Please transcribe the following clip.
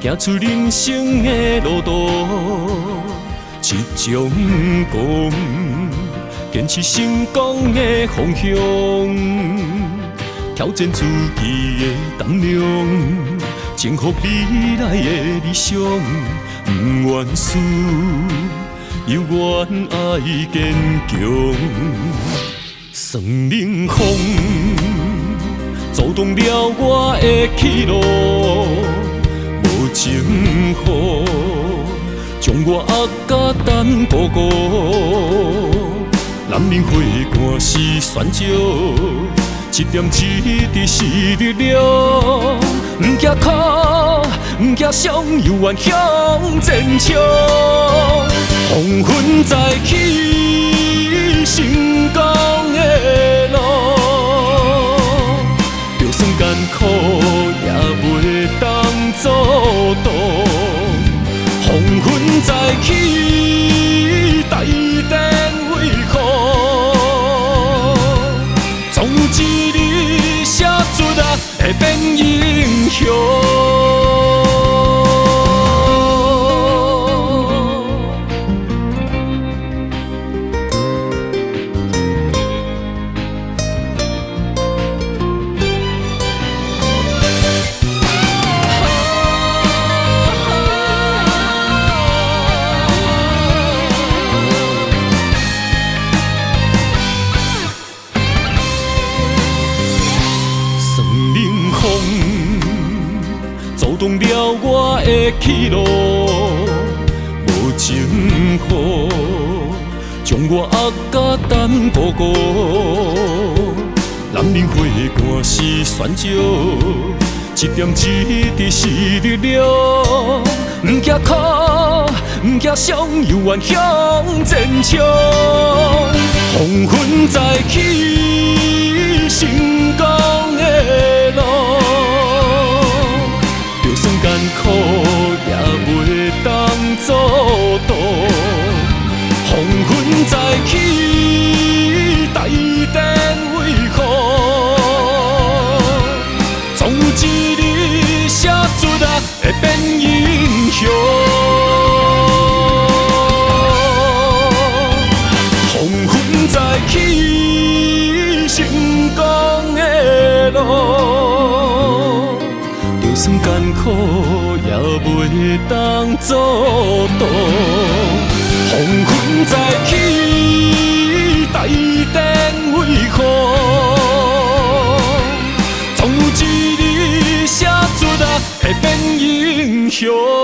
行出人生的路途，一种光，坚持成功的方向，挑战自己的胆量，征服未来的理想，不愿输，犹原爱坚强。算冷风阻挡了我的去路，无情雨将我压甲单薄孤。男人花汗是选择，一点一滴是力量。不惊苦，不惊伤，犹原向前冲。黄昏再起，成功的路，就算艰苦也袂当阻挡。黄昏再起，台电为靠，总一日写出会变英雄。阻挡了我的去路，无情雨将我压甲单薄孤。男人花汗是选择，一点一滴是力量。不惊苦，不惊伤，犹原向前冲。黄昏再起，成功的路。就算艰苦也袂当阻挡，黄昏再起，台电为靠，总一日写出会变英雄。黄昏再起，成功的路。就算艰苦也袂当阻挡，黄昏再起，台电为靠，总有一日写出会变英雄。